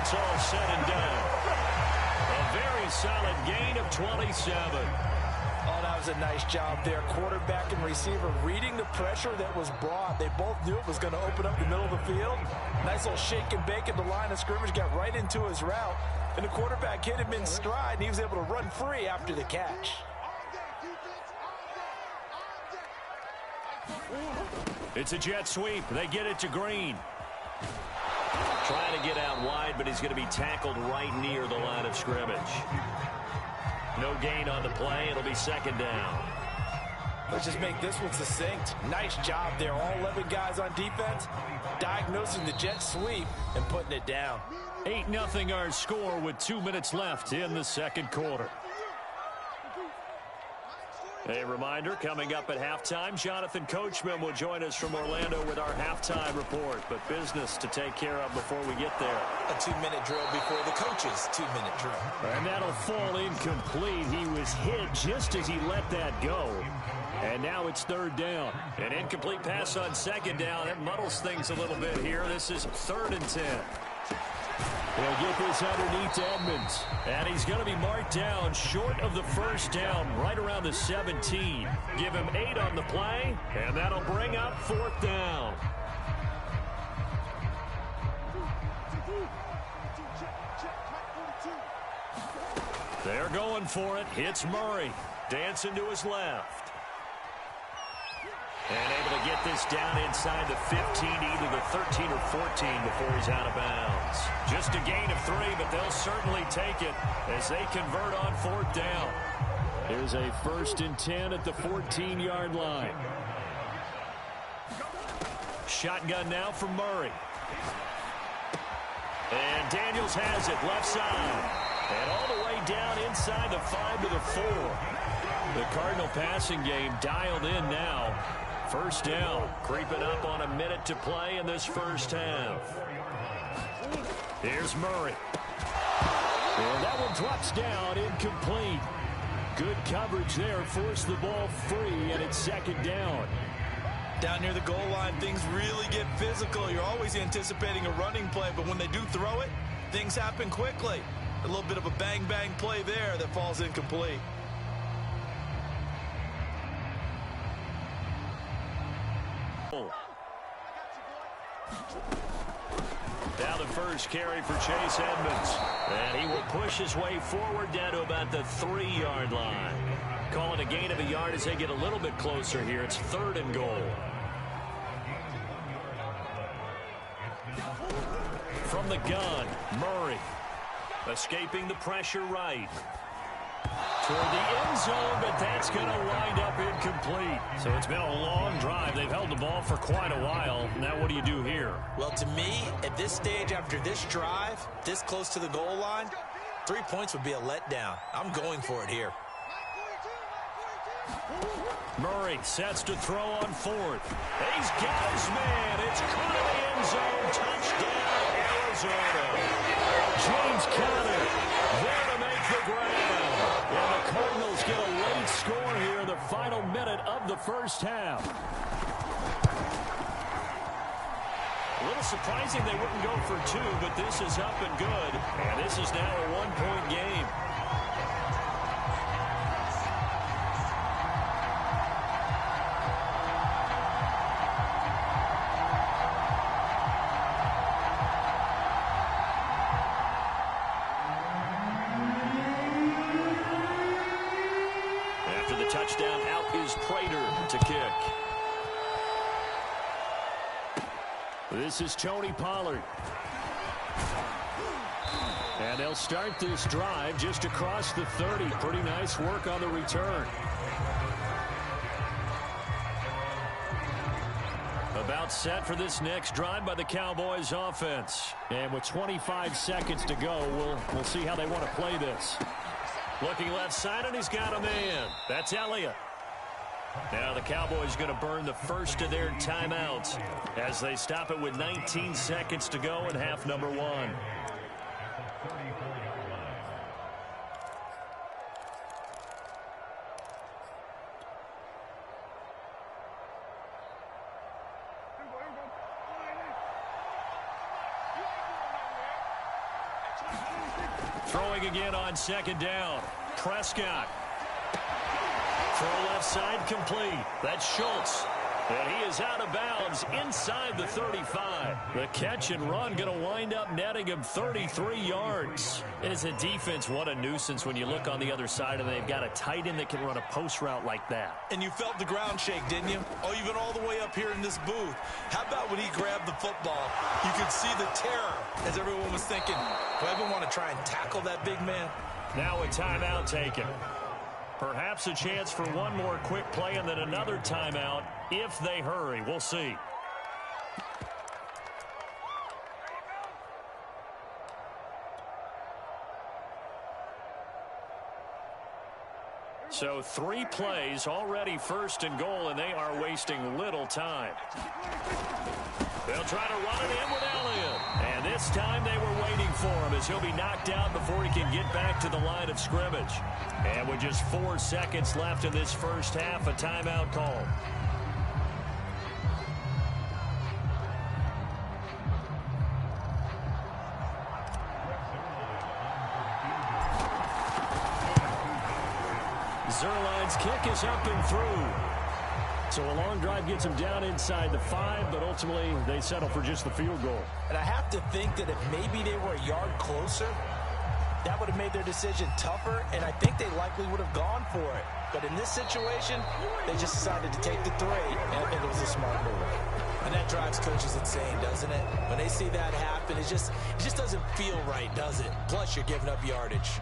it's all said and done. A very solid gain of 27. Oh, that was a nice job there. Quarterback and receiver reading the pressure that was brought. They both knew it was going to open up the middle of the field. Nice little shake and bake at the line of scrimmage, got right into his route. And the quarterback hit him in stride, and he was able to run free after the catch. It's a jet sweep. They get it to Green. Trying to get out wide, but he's going to be tackled right near the line of scrimmage. No gain on the play. It'll be second down. Let's just make this one succinct. Nice job there. All 11 guys on defense diagnosing the jet sweep and putting it down. 8-0 our score with 2 minutes left in the second quarter. A reminder, coming up at halftime, Jonathan Coachman will join us from Orlando with our halftime report. But business to take care of before we get there. A 2-minute drill before the coach's 2-minute drill. And that'll fall incomplete. He was hit just as he let that go. And now it's third down. An incomplete pass on second down. That muddles things a little bit here. This is 3rd and 10. They'll get this underneath to Edmonds. And he's going to be marked down short of the first down, right around the 17. Give him 8 on the play, and that'll bring up 4th down. They're going for it. Hits Murray. Dancing to his left. And able to get this down inside the 15, either the 13 or 14 before he's out of bounds. Just a gain of 3, but they'll certainly take it as they convert on 4th down. Here's a 1st and 10 at the 14-yard line. Shotgun now from Murray. And Daniels has it left side. And all the way down inside the 5 to the 4. The Cardinal passing game dialed in now. 1st down, creeping up on a minute to play in this first half. Here's Murray. And that one drops down, incomplete. Good coverage there, forced the ball free, and it's 2nd down. Down near the goal line, things really get physical. You're always anticipating a running play, but when they do throw it, things happen quickly. A little bit of a bang-bang play there that falls incomplete. Now the first carry for Chase Edmonds. And he will push his way forward down to about the 3-yard line. Call it a gain of a yard as they get a little bit closer here. It's 3rd and goal. From the gun, Murray. Escaping the pressure right. Toward the end zone, but that's going to wind up incomplete. So it's been a long drive. They've held the ball for quite a while. Now what do you do here? Well, to me, at this stage after this drive, this close to the goal line, 3 points would be a letdown. I'm going for it here. Murray sets to throw on 4th. He's got his man. It's caught in the end zone. Touchdown, Arizona. James Conner there to make the grab. And the Cardinals get a late score here in the final minute of the first half. A little surprising they wouldn't go for 2, but this is up and good. And this is now a 1-point game. Touchdown, out is Prater to kick. This is Tony Pollard. And they'll start this drive just across the 30. Pretty nice work on the return. About set for this next drive by the Cowboys offense. And with 25 seconds to go, we'll see how they want to play this. Looking left side, and he's got a man. That's Elliott. Now the Cowboys going to burn the first of their timeouts as they stop it with 19 seconds to go in half number 1. Throwing again on second down. Prescott. Throw left side complete. That's Schultz. And he is out of bounds inside the 35. The catch and run going to wind up netting him 33 yards. As a defense, what a nuisance when you look on the other side and they've got a tight end that can run a post route like that. And you felt the ground shake, didn't you? Oh, even all the way up here in this booth. How about when he grabbed the football? You could see the terror as everyone was thinking, do I even want to try and tackle that big man? Now a timeout taken. Perhaps a chance for one more quick play and then another timeout if they hurry. We'll see. So 3 plays already first and goal, and they are wasting little time. They'll try to run it in with Elliott. And this time they were waiting for him as he'll be knocked out before he can get back to the line of scrimmage. And with just 4 seconds left in this first half, a timeout call. Zerline's kick is up and through. So a long drive gets them down inside the 5, but ultimately they settle for just the field goal. And I have to think that if maybe they were a yard closer, that would have made their decision tougher, and I think they likely would have gone for it. But in this situation, they just decided to take the 3, and I think it was a smart move. And that drives coaches insane, doesn't it? When they see that happen, it just doesn't feel right, does it? Plus, you're giving up yardage.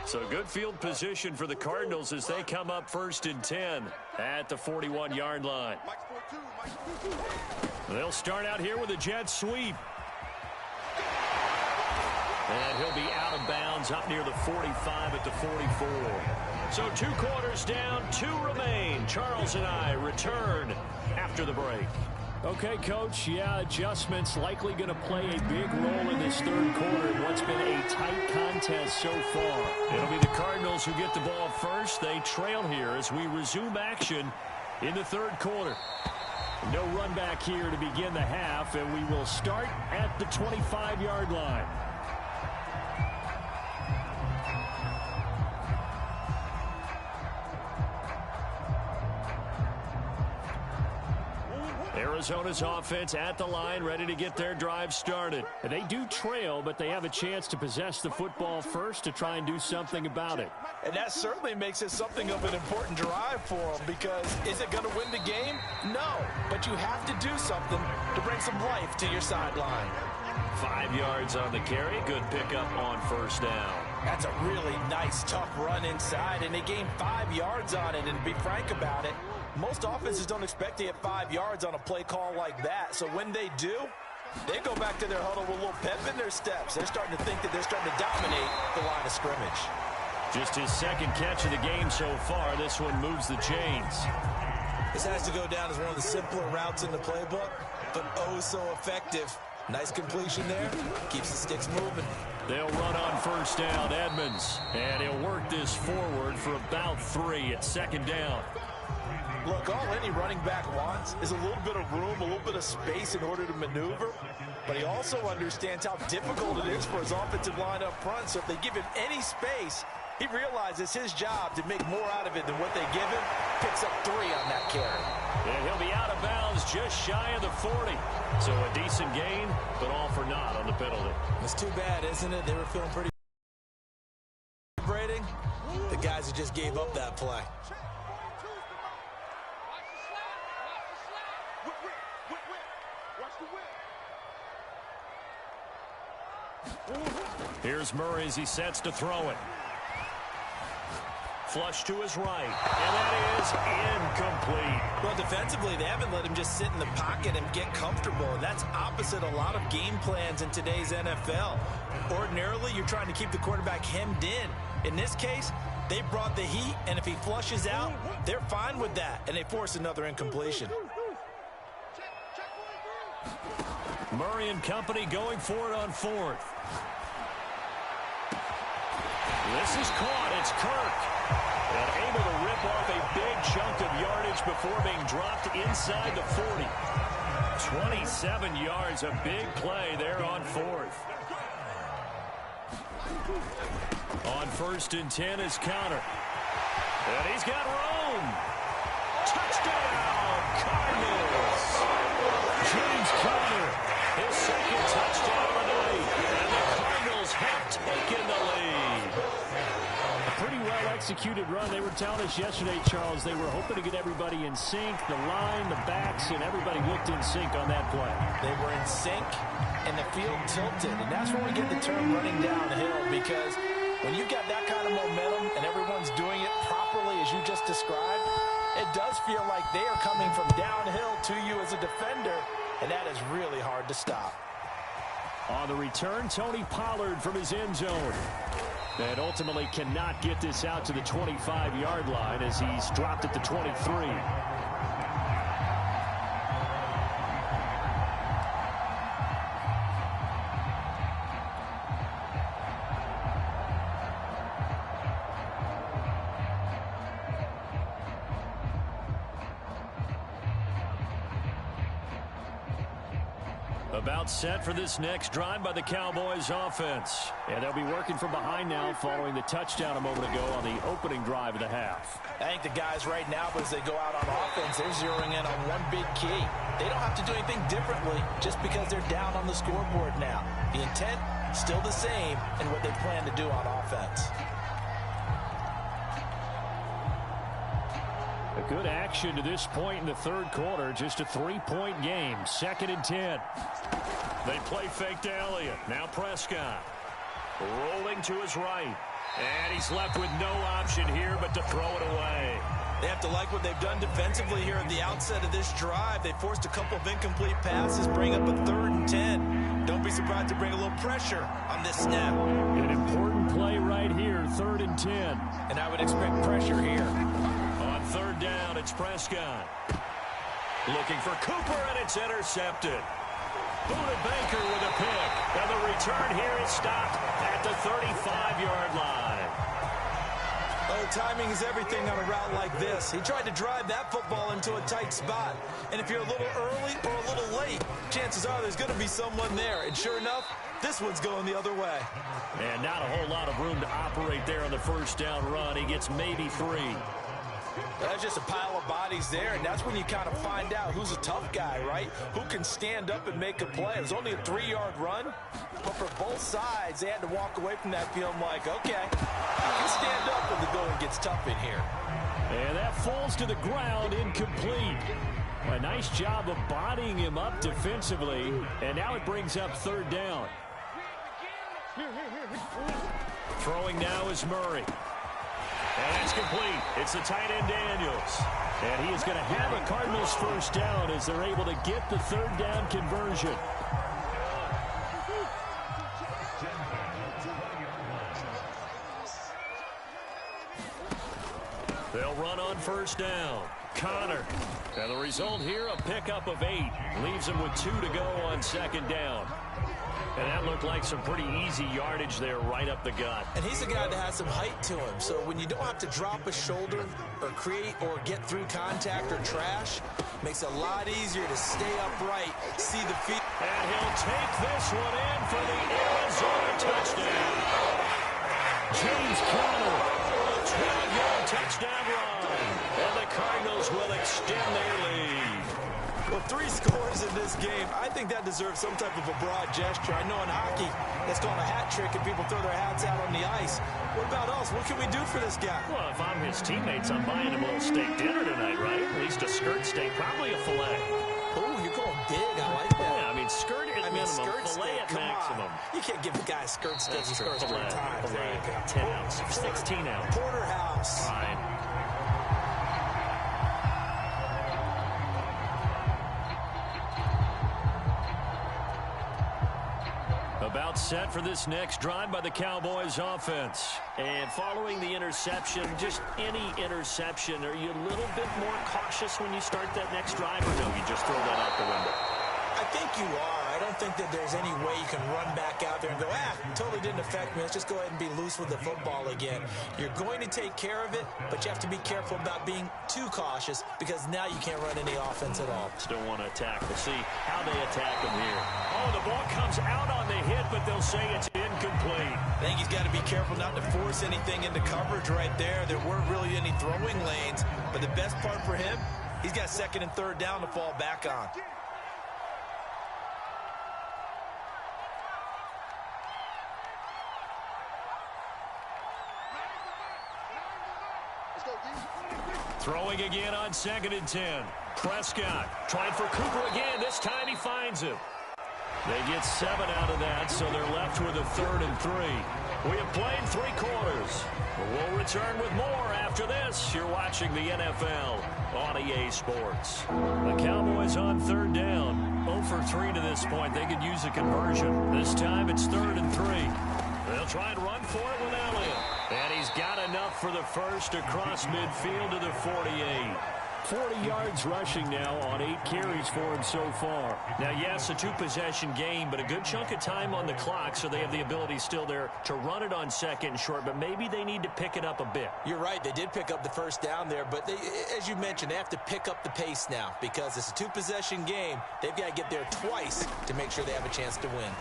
So good field position for the Cardinals as they come up 1st and 10 at the 41-yard line. They'll start out here with a jet sweep. And he'll be out of bounds up near the 45 at the 44. So 2 quarters down, 2 remain. Charles and I return after the break. Okay, Coach, yeah, adjustments likely going to play a big role in this 3rd quarter in what's been a tight contest so far. It'll be the Cardinals who get the ball first. They trail here as we resume action in the 3rd quarter. No run back here to begin the half, and we will start at the 25-yard line. Arizona's offense at the line, ready to get their drive started. And they do trail, but they have a chance to possess the football first to try and do something about it. And that certainly makes it something of an important drive for them, because is it going to win the game? No, but you have to do something to bring some life to your sideline. 5 yards on the carry. Good pickup on 1st down. That's a really nice, tough run inside, and they gained 5 yards on it. And to be frank about it, most offenses don't expect to get 5 yards on a play call like that. So when they do, they go back to their huddle with a little pep in their steps. They're starting to think that they're starting to dominate the line of scrimmage. Just his 2nd catch of the game so far. This one moves the chains. This has to go down as one of the simpler routes in the playbook, but oh so effective. Nice completion there. Keeps the sticks moving. They'll run on 1st down, Edmonds. And he'll work this forward for about 3 at 2nd down. Look, all any running back wants is a little bit of room, a little bit of space in order to maneuver. But he also understands how difficult it is for his offensive line up front. So if they give him any space, he realizes his job to make more out of it than what they give him. Picks up 3 on that carry. And he'll be out of bounds just shy of the 40. So a decent gain, but all for naught on the penalty. It's too bad, isn't it? They were feeling pretty celebrating. The guys who just gave up that play. Here's Murray as he sets to throw it. Flush to his right, and that is incomplete. Well, defensively, they haven't let him just sit in the pocket and get comfortable, and that's opposite a lot of game plans in today's NFL. Ordinarily, you're trying to keep the quarterback hemmed in. In this case, they brought the heat, and if he flushes out, they're fine with that, and they force another incompletion. Murray and company going for it on 4th. This is caught. It's Kirk. And able to rip off a big chunk of yardage before being dropped inside the 40. 27 yards, a big play there on fourth. On 1st and 10 is Counter. And he's got room. Touchdown, Cardinals. James Conner, his second touchdown of the night. And the Cardinals have taken the lead. A pretty well-executed run. They were telling us yesterday, Charles, they were hoping to get everybody in sync, the line, the backs, and everybody looked in sync on that play. They were in sync, and the field tilted. And that's where we get the term running downhill, because when you've got that kind of momentum and everyone's doing it properly as you just described, it does feel like they are coming from downhill to you as a defender, and that is really hard to stop. On the return, Tony Pollard from his end zone. And ultimately cannot get this out to the 25-yard line as he's dropped at the 23. About set for this next drive by the Cowboys offense. And they'll be working from behind now following the touchdown a moment ago on the opening drive of the half. I think the guys right now, as they go out on offense, they're zeroing in on one big key. They don't have to do anything differently just because they're down on the scoreboard now. The intent, still the same in what they plan to do on offense. A good action to this point in the third quarter. Just a 3-point game. 2nd and 10. They play fake to Elliott. Now Prescott. Rolling to his right. And he's left with no option here but to throw it away. They have to like what they've done defensively here at the outset of this drive. They forced a couple of incomplete passes, bring up a 3rd and 10. Don't be surprised to bring a little pressure on this snap. An important play right here, 3rd and 10. And I would expect pressure here. On 3rd down, it's Prescott. Looking for Cooper, and it's intercepted. Buda Baker with a pick. And the return here is stopped at the 35-yard line. Oh, timing is everything on a route like this. He tried to drive that football into a tight spot. And if you're a little early or a little late, chances are there's going to be someone there. And sure enough, this one's going the other way. And not a whole lot of room to operate there on the 1st down run. He gets maybe 3. That's just a pile of bodies there, and that's when you kind of find out who's a tough guy, right? Who can stand up and make a play. It was only a 3-yard run, but for both sides, they had to walk away from that feeling like, okay, you can stand up when the going gets tough in here. And that falls to the ground, incomplete. A nice job of bodying him up defensively, and now it brings up 3rd down. Throwing now is Murray. And it's complete. It's the tight end Daniels. And he is going to have a Cardinals 1st down as they're able to get the 3rd down conversion. They'll run on 1st down. Connor. And the result here, a pickup of 8. Leaves him with 2 to go on 2nd down. And that looked like some pretty easy yardage there right up the gut. And he's a guy that has some height to him. So when you don't have to drop a shoulder or create or get through contact or trash, makes it a lot easier to stay upright, see the feet. And he'll take this one in for the Arizona touchdown. James Conner, 12-yard touchdown run. And the Cardinals will extend their lead. Well, 3 scores in this game. I think that deserves some type of a broad gesture. I know in hockey, that's called a hat trick and people throw their hats out on the ice. What about us? What can we do for this guy? Well, if I'm his teammates, I'm buying him a little steak dinner tonight, right? At least a skirt steak, probably a filet. Oh, you're going big. I like that. Yeah, I mean, skirt at minimum, skirt filet steak, at maximum. On. You can't give a guy a skirt steak. That's He scores 3 times. Filet, 10 ounce, 16 ounce. Porterhouse. Fine. About set for this next drive by the Cowboys offense. And following the interception, just any interception, are you a little bit more cautious when you start that next drive, or no, you just throw that out the window? I think you are. I I don't think that there's any way you can run back out there and go, totally didn't affect me. Let's just go ahead and be loose with the football again. You're going to take care of it, but you have to be careful about being too cautious because now you can't run any offense at all. Still want to attack. We'll see how they attack them here. Oh, the ball comes out on the hit, but they'll say it's incomplete. I think he's got to be careful not to force anything into coverage right there. There weren't really any throwing lanes, but the best part for him, he's got second and third down to fall back on. Throwing again on 2nd and 10. Prescott trying for Cooper again. This time he finds him. They get 7 out of that, so they're left with a 3rd and 3. We have played 3 quarters. We'll return with more after this. You're watching the NFL on EA Sports. The Cowboys on 3rd down. 0 for 3 to this point. They could use a conversion. This time it's 3rd and 3. They'll try and run for it with Elliott. And he's got enough for the first across midfield to the 48. 40 yards rushing now on 8 carries for him so far. Now, yes, a 2-possession game, but a good chunk of time on the clock, so they have the ability still there to run it on 2nd and short, but maybe they need to pick it up a bit. You're right. They did pick up the first down there, but as you mentioned, they have to pick up the pace now because it's a 2-possession game. They've got to get there twice to make sure they have a chance to win.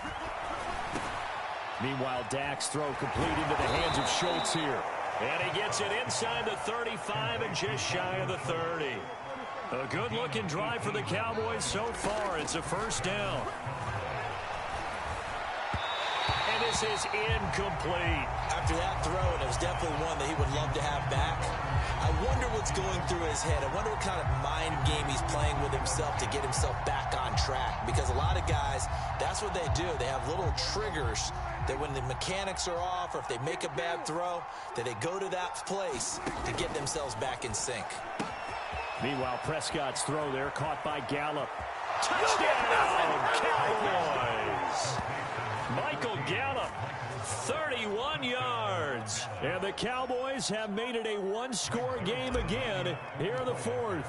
Meanwhile, Dak's throw complete into the hands of Schultz here. And he gets it inside the 35 and just shy of the 30. A good-looking drive for the Cowboys so far. It's a first down. And this is incomplete. After that throw, and it was definitely one that he would love to have back. I wonder what's going through his head. I wonder what kind of mind game he's playing with himself to get himself back on track. Because a lot of guys, that's what they do. They have little triggers that when the mechanics are off or if they make a bad throw, that they go to that place to get themselves back in sync. Meanwhile, Prescott's throw there caught by Gallup. Touchdown, Cowboys! Michael Gallup, 31 yards. And the Cowboys have made it a one-score game again here in the 4th.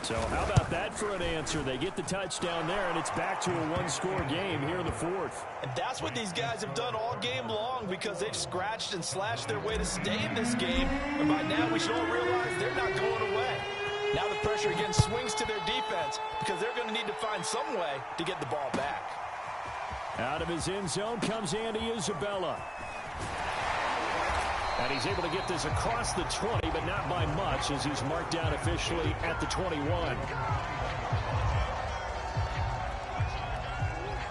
So how about that for an answer? They get the touchdown there, and it's back to a one-score game here in the 4th. And that's what these guys have done all game long because they've scratched and slashed their way to stay in this game. And by now, we should all realize they're not going away. Now the pressure again swings to their defense because they're going to need to find some way to get the ball back. Out of his end zone comes Andy Isabella. And he's able to get this across the 20, but not by much as he's marked down officially at the 21.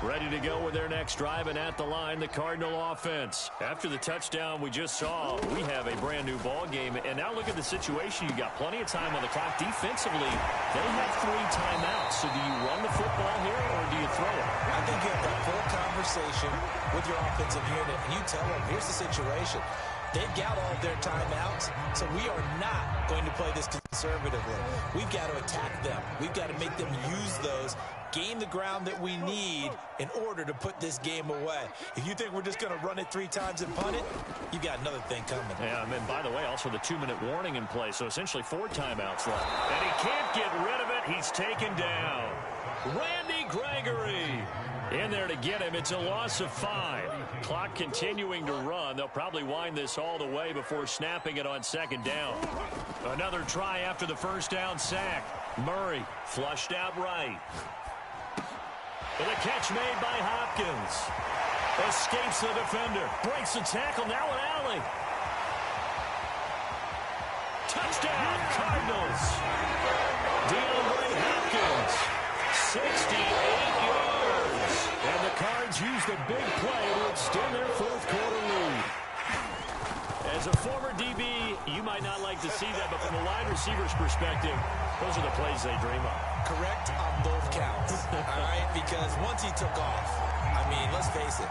Ready to go with their next drive, and at the line, the Cardinal offense. After the touchdown we just saw, we have a brand-new ball game. And now look at the situation. You got plenty of time on the clock. Defensively, they have 3 timeouts. So do you run the football here, or do you throw it? I think you have that full conversation with your offensive unit, and you tell them, here's the situation. They've got all of their timeouts, so we are not going to play this conservatively. We've got to attack them. We've got to make them use those, gain the ground that we need in order to put this game away. If you think we're just going to run it 3 times and punt it, you've got another thing coming. Yeah, and by the way, also the 2-minute warning in play, so essentially 4 timeouts left. And he can't get rid of it. He's taken down. Randy Gregory in there to get him. It's a loss of 5. Clock continuing to run. They'll probably wind this all the way before snapping it on 2nd down. Another try after the first down sack. Murray flushed out right. And a catch made by Hopkins. Escapes the defender. Breaks the tackle. Now an alley. Touchdown, Cardinals. DeAndre Hopkins. 68 yards. And the Cards used a big play to extend their 4th quarter lead. As a former DB, you might not like to see that, but from a wide receiver's perspective, those are the plays they dream of. Correct on both counts, all right? Because once he took off, I mean, let's face it,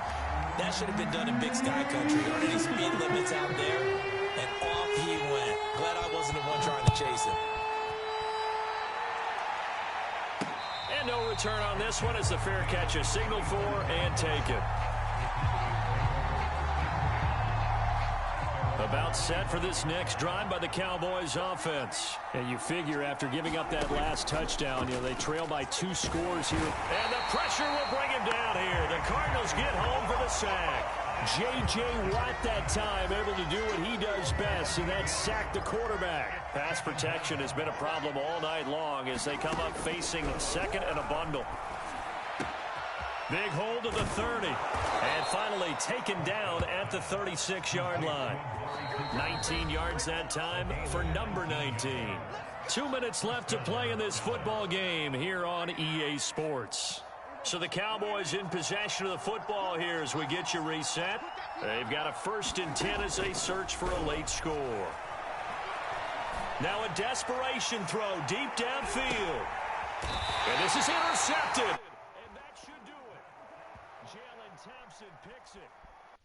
that should have been done in Big Sky Country. There aren't any speed limits out there, and off he went. Glad I wasn't the one trying to chase him. And no return on this one as the fair catch is signaled for and taken. About set for this next drive by the Cowboys offense. And you figure after giving up that last touchdown, they trail by 2 scores here. And the pressure will bring him down here. The Cardinals get home for the sack. J.J. Watt that time able to do what he does best, and that's sack the quarterback. Pass protection has been a problem all night long as they come up facing second and a bundle. Big hold of the 30. And finally taken down at the 36-yard line. 19 yards that time for number 19. 2 minutes left to play in this football game here on EA Sports. So the Cowboys in possession of the football here as we get you reset. They've got a 1st and 10 as they search for a late score. Now a desperation throw deep downfield. And this is intercepted. And that should do it. Jalen Thompson picks it.